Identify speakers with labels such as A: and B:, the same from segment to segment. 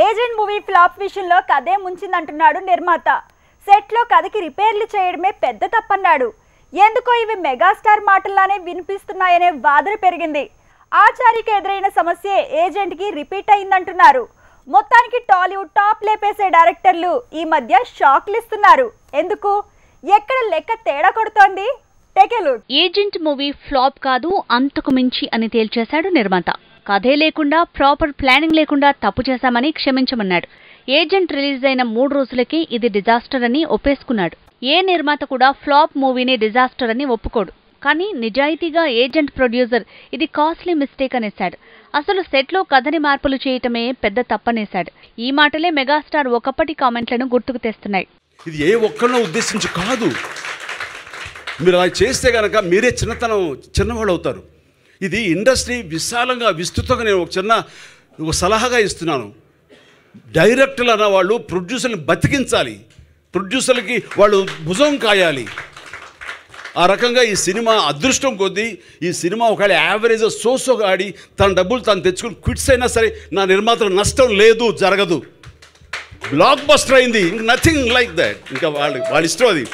A: Agent movie flop విషయంలో కథే ముంచిందంటున్నాడు నిర్మాత. సెట్లో కథకి రిపేర్లు చేయడమే పెద్ద తప్పన్నాడు. ఎందుకో ఇవి మెగాస్టార్ మాటల్లానే వినిపిస్తున్నాయనే వాదన పెరిగింది. ఆచార్యకి ఎదురైన సమస్య ఏజెంట్కి రిపీట్ అయిందంటున్నారు. మొత్తానికి టాలీవుడ్ టాప్ లేపేసే డైరెక్టర్లు ఈ మధ్య షాక్లు ఇస్తున్నారు. ఎందుకు, ఎక్కడ లెక్క తేడా కొడుతోంది? Take a look.
B: Agent movie flop కాదు, అంతకు మించి అని తేల్చేశాడు నిర్మాత. కథే లేకుండా, ప్రాపర్ ప్లానింగ్ లేకుండా తప్పు చేశామని క్షమించమన్నాడు. ఏజెంట్ రిలీజ్ అయిన 3 రోజులకే ఇది డిజాస్టర్ అని ఒప్పేసుకున్నాడు. ఏ నిర్మాత కూడా ఫ్లాప్ మూవీని డిజాస్టర్ అని ఒప్పుకోడు. కానీ నిజాయితీగా ఏజెంట్ ప్రొడ్యూసర్ ఇది కాస్ట్లీ మిస్టేక్ అనేశాడు. అసలు సెట్లో కథని మార్పులు చేయటమే పెద్ద తప్పనేశాడు. ఈ మాటలే మెగాస్టార్ ఒకప్పటి కామెంట్లను గుర్తుకు తెస్తున్నాయి.
C: ఇది ఏ ఒక్కరినో ఉద్దేశించి కాదు. మీరు అలా చేస్తే కనుక మీరే చిన్నవాళ్ళు అవుతారు. ఇది ఇండస్ట్రీ విశాలంగా విస్తృతంగా నేను ఒక సలహాగా ఇస్తున్నాను. డైరెక్టర్లు అన్న వాళ్ళు ప్రొడ్యూసర్ని బతికించాలి, ప్రొడ్యూసర్లకి వాళ్ళు భుజం కాయాలి. ఆ రకంగా ఈ సినిమా అదృష్టం కొద్దీ ఈ సినిమా ఒకవేళ యావరేజ్ సోసోగా ఆడి తన డబ్బులు తను తెచ్చుకుని క్విట్స్ అయినా సరే నా నిర్మాతలకు నష్టం లేదు, జరగదు. బ్లాక్ బస్టర్ అయింది, ఇంక నథింగ్ లైక్ దాట్. ఇంకా వాళ్ళ ఇష్టం అది.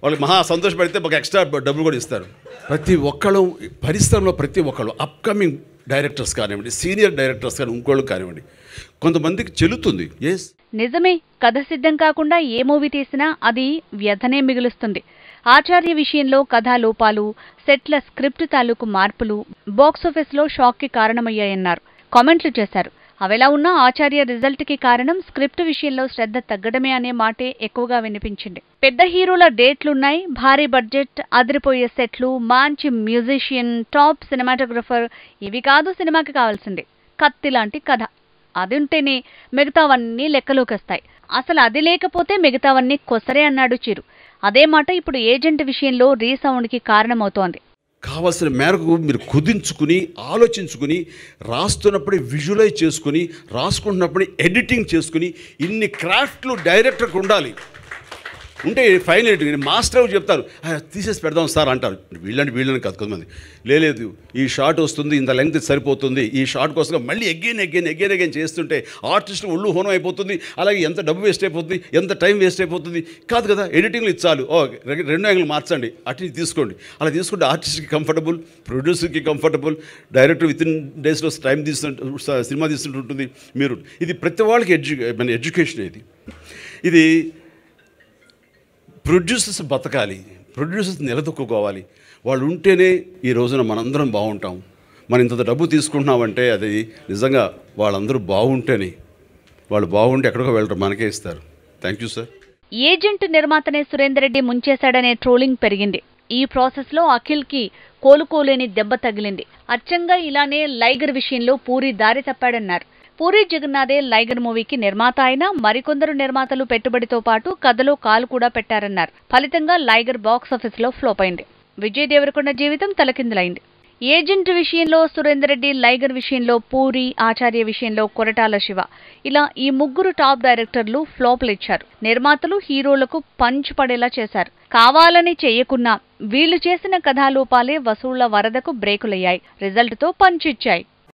C: వాళ్ళకి మహా సంతోషపడితే ఒక ఎక్స్ట్రా డబ్బులు కూడా ఇస్తారు. ప్రతి ఒక్కళ్ళు పరిశ్రమలో ప్రతి ఒక్కళ్ళు అప్కమింగ్ డైరెక్టర్స్ కానివ్వండి, సీనియర్ డైరెక్టర్స్ కానీ ఇంకోళ్ళు కానివ్వండి, కొంతమందికి చెల్లుతుంది. ఎస్, నిజమే.
B: కథ సిద్ధం కాకుండా ఏ మూవీ తీసినా అది వ్యధనే మిగులుస్తుంది. ఆచార్య విషయంలో కథా లోపాలు, సెట్ల స్క్రిప్ట్ తాలూకు మార్పులు బాక్సాఫీస్లో షాక్కి కారణమయ్యాయన్నారు. కామెంట్లు చేశారు. అవెలా ఉన్నా ఆచార్య రిజల్ట్కి కారణం స్క్రిప్ట్ విషయంలో శ్రద్ధ తగ్గడమే అనే మాటే ఎక్కువగా వినిపించింది. పెద్ద హీరోల డేట్లున్నాయి, భారీ బడ్జెట్, అదిరిపోయే సెట్లు, మంచి మ్యూజిషియన్, టాప్ సినిమాటోగ్రఫర్, ఇవి కాదు సినిమాకి కావాల్సింది. కత్తి లాంటి కథ. అది ఉంటేనే మిగతావన్నీ లెక్కలోకి వస్తాయి. అసలు అది లేకపోతే మిగతావన్నీ కొసరే అన్నాడు చిరు. అదే మాట ఇప్పుడు ఏజెంట్ విషయంలో రీసౌండ్కి కారణమవుతోంది.
C: కావాల్సిన మేరకు మీరు కుదించుకుని ఆలోచించుకుని రాస్తున్నప్పుడే విజువలైజ్ చేసుకుని రాసుకుంటున్నప్పుడే ఎడిటింగ్ చేసుకుని ఇన్ని క్రాఫ్ట్లు డైరెక్టర్కి ఉండాలి. ఉంటే ఫైనల్ ఎడిటింగ్ మాస్టర్ చెప్తారు, తీసేసి పెడదాం సార్ అంటారు. వీళ్ళని కాదు, కొంతమంది లేదు ఈ షాట్ వస్తుంది, ఇంత లెంగ్త్ సరిపోతుంది, ఈ షాట్ కోసం మళ్ళీ ఎగైన్ చేస్తుంటే ఆర్టిస్ట్ ఒళ్ళు హోనం అయిపోతుంది. అలాగే ఎంత డబ్బు వేస్ట్ అయిపోతుంది, ఎంత టైం వేస్ట్ అయిపోతుంది. కాదు కదా, ఎడిటింగ్లో ఇచ్చాలు 2 యాంగిల్ మార్చండి, అటు తీసుకోండి. అలా తీసుకుంటే ఆర్టిస్ట్కి కంఫర్టబుల్, ప్రొడ్యూసర్కి కంఫర్టబుల్, డైరెక్టర్ విత్ ఇన్ డేస్లో టైం సినిమా తీస్తుంటుంది. మీరు ఇది ప్రతి వాళ్ళకి ఎడ్యుకేషన్. ఇది ప్రొడ్యూసర్స్ బతకాలి, ప్రొడ్యూసర్స్ నిలదొక్కుకోవాలి. వాళ్ళు ఉంటేనే ఈ రోజున మనందరం బాగుంటాం. మనం ఇంత డబ్బు తీసుకుంటున్నామంటే అది నిజంగా వాళ్ళందరూ బాగుంటేనే. వాళ్ళు బాగుంటే ఎక్కడికో వెళ్ళరు, మనకే ఇస్తారు. Thank you sir.
B: ఏజెంట్ నిర్మాతనే సురేందర్ రెడ్డి ముంచేశాడనే ట్రోలింగ్ పెరిగింది. ఈ ప్రాసెస్లో అఖిల్కి కోలుకోలేని దెబ్బ తగిలింది. అచ్చంగా ఇలానే లైగర్ విషయంలో పూరి దారి తప్పాడన్నారు. పూరి జగన్నాథే లైగర్ మూవీకి నిర్మాత అయినా మరికొందరు నిర్మాతలు పెట్టుబడితో పాటు కథలో కాలు కూడా పెట్టారన్నారు. ఫలితంగా లైగర్ బాక్సాఫీస్లో ఫ్లాప్ అయింది. విజయ్ దేవరకొండ జీవితం తలకిందులైంది. ఏజెంట్ విషయంలో సురేందర్ రెడ్డి, లైగర్ విషయంలో పూరి, ఆచార్య విషయంలో కొరటాల శివ, ఇలా ఈ 3 టాప్ డైరెక్టర్లు ఫ్లాప్లు ఇచ్చారు. నిర్మాతలు హీరోలకు పంచ్ పడేలా చేశారు. కావాలని చేయకున్నా వీళ్లు చేసిన కథాలోపాలే వసూళ్ల వరదకు బ్రేకులయ్యాయి. రిజల్ట్తో పంచ్ ఇచ్చాయి.